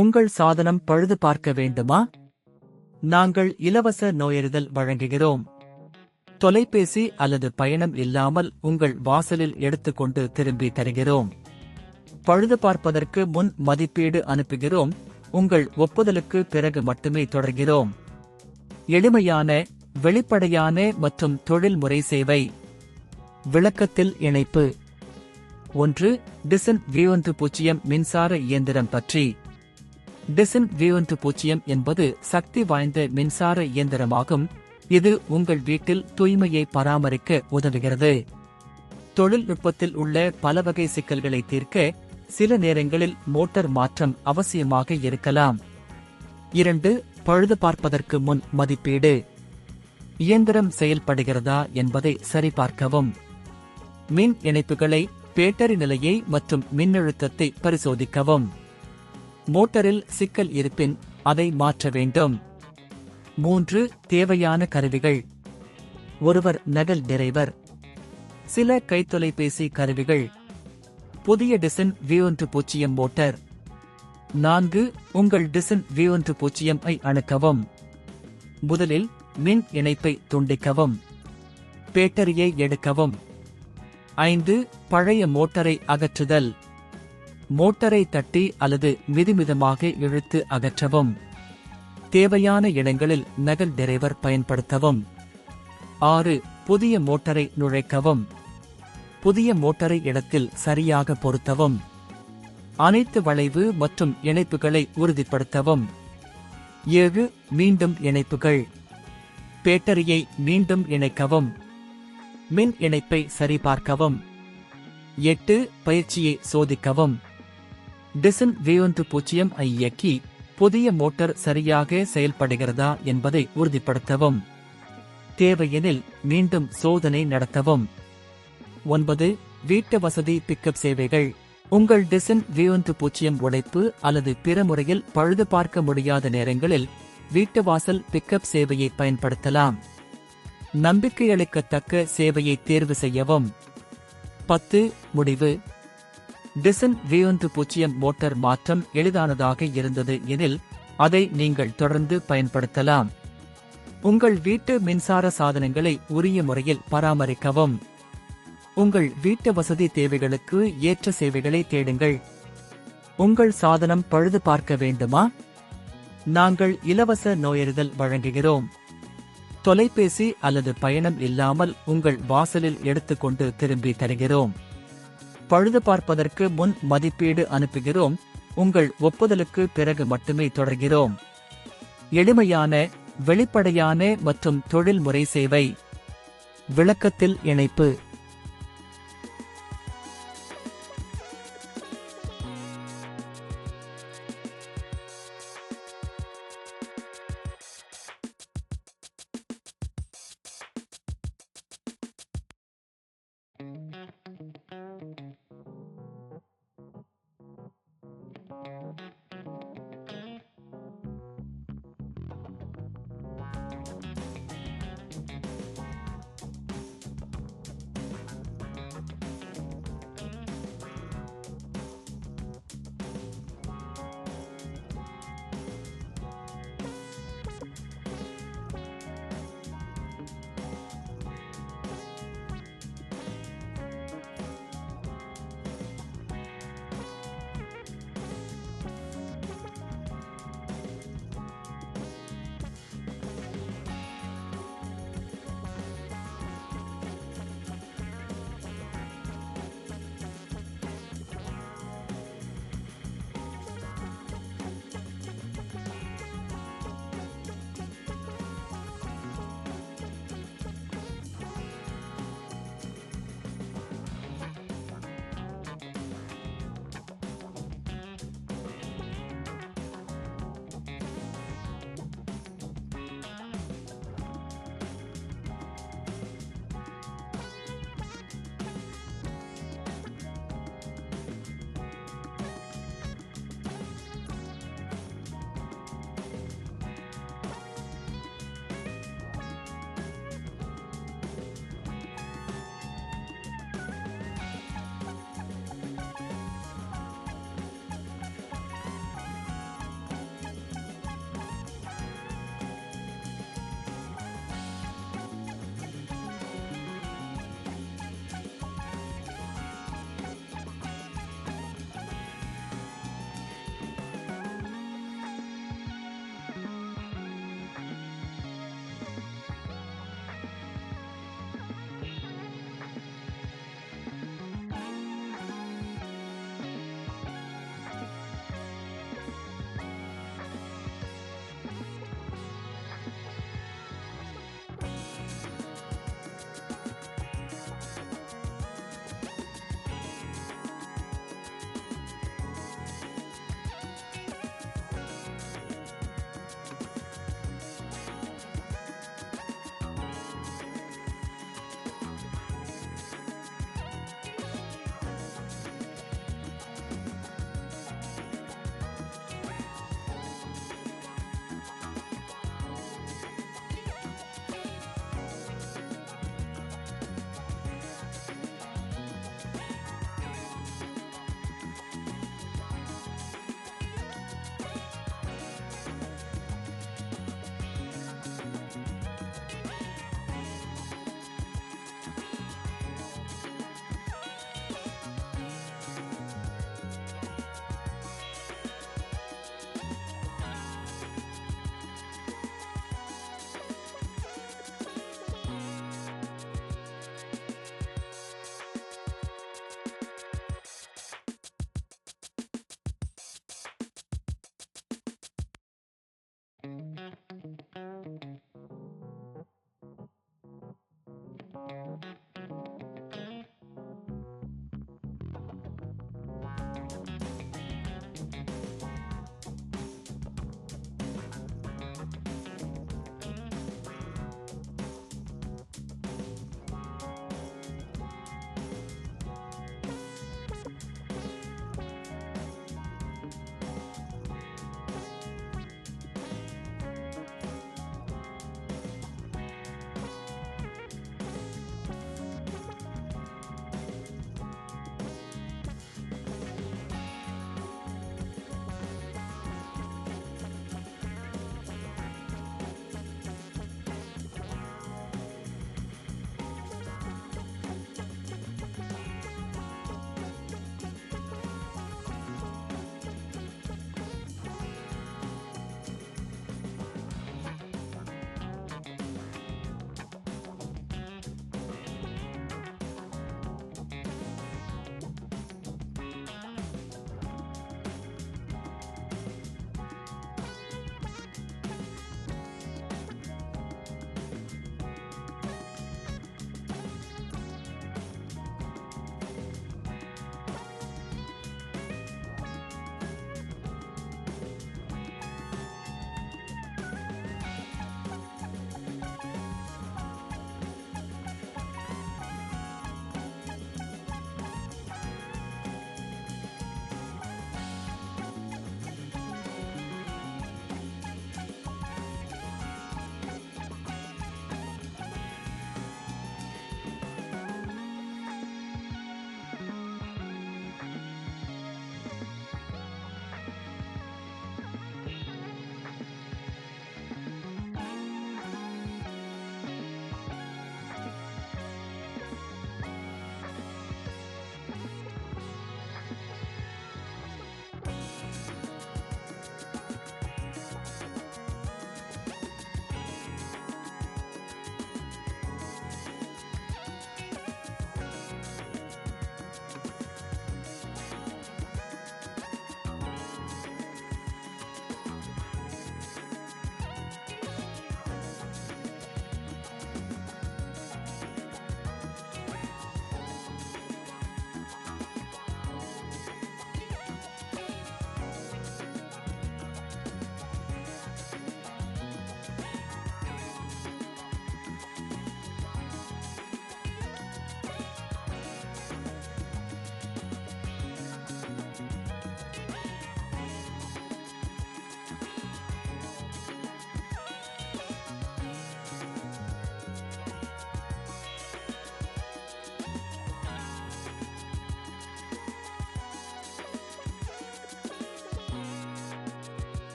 உங்கள் சாதனம் பழுது பார்க்க வேண்டுமா? நாங்கள் இலவச நோயறிதல் வழங்குகிறோம். தொலைபேசி அல்லது பயணம் இல்லாமல் உங்கள் வாசலில் எடுத்துக்கொண்டு திரும்பி தருகிறோம். பழுது பார்ப்பதற்கு முன் மதிப்பீடு அனுப்புகிறோம். உங்கள் ஒப்புதலுக்கு பிறகு மட்டுமே தொடர்கிறோம். எளிமையான, வெளிப்படையான மற்றும் தொழில்முறை சேவை. விளக்கத்தில் இணைப்பு. 1. டிசன் V10 மின்சார இயந்திரம் பற்றி. டிசன் V10 என்பது சக்தி வாய்ந்த மின்சார இயந்திரமாகும். இது உங்கள் வீட்டில் தூய்மையை பராமரிக்க உதவுகிறது. தொழில்நுட்பத்தில் உள்ள பல வகை சிக்கல்களை தீர்க்க சில நேரங்களில் மோட்டார் மாற்றம் அவசியமாக இருக்கலாம். 2. பழுது பார்ப்பதற்கு முன் மதிப்பீடு. இயந்திரம் செயல்படுகிறதா என்பதை சரிபார்க்கவும். மின் இணைப்புகளை, பேட்டரி நிலையை மற்றும் மின்னழுத்தத்தை பரிசோதிக்கவும். மோட்டரில் சிக்கல் இருப்பின் அதை மாற்ற வேண்டும். 3. தேவையான கருவிகள். ஒருவர் நகல் டிரைவர். சில கைத்தொலைபேசி கருவிகள். புதிய டிசன் V10 மோட்டார். 4. உங்கள் டிசன் V10 ஐ அணுக்கவும். முதலில் மின் இணைப்பை துண்டிக்கவும். பேட்டரியை எடுக்கவும். 5. பழைய மோட்டாரை அகற்றுதல். மோட்டாரை தட்டி அல்லது மிதுமிதமாக இழுத்து அகற்றவும். தேவையான இடங்களில் நகல் டிரைவர் பயன்படுத்தவும். 6. புதிய மோட்டாரை நுழைக்கவும். புதிய மோட்டாரை இடத்தில் சரியாக பொருத்தவும். அனைத்து வளைவு மற்றும் இணைப்புகளை உறுதிப்படுத்தவும். 7. மீண்டும் இணைப்புகள். பேட்டரியை மீண்டும் இணைக்கவும். மின் இணைப்பை சரிபார்க்கவும். 8. பயிற்சியை சோதிக்கவும். டிசன் V10 ஐ இயக்கி புதிய மோட்டார் சரியாக செயல்படுகிறதா என்பதை உறுதிப்படுத்தவும். தேவையெனில் மீண்டும் சோதனை நடத்தவும். 9. வீட்டு வசதி பிக்கப் சேவைகள். உங்கள் டிசன் V10 உடைப்பு அல்லது பிற முறையில் பழுது பார்க்க முடியாத நேரங்களில் வீட்டு வாசல் பிக்கப் சேவையை பயன்படுத்தலாம். நம்பிக்கையளிக்கத்தக்க சேவையை தேர்வு செய்யவும். 10. முடிவு. டிசன் V10 மோட்டார் மாற்றம் எளிதானதாக இருந்தது எனில் அதை நீங்கள் தொடர்ந்து பயன்படுத்தலாம். உங்கள் வீட்டு மின்சார சாதனங்களை உரிய முறையில் பராமரிக்கவும். உங்கள் வீட்டு வசதி தேவைகளுக்கு ஏற்ற சேவைகளை தேடுங்கள். உங்கள் சாதனம் பழுது பார்க்க வேண்டுமா? நாங்கள் இலவச நோயறிதல் வழங்குகிறோம். தொலைபேசி அல்லது பயணம் இல்லாமல் உங்கள் வாசலில் எடுத்துக்கொண்டு திரும்பி தருகிறோம். பழுது பார்ப்பதற்கு முன் மதிப்பீடு அனுப்புகிறோம். உங்கள் ஒப்புதலுக்கு பிறகு மட்டுமே தொடர்கிறோம். எளிமையான, வெளிப்படையான மற்றும் தொழில்முறை சேவை. விளக்கத்தில் இணைப்பு.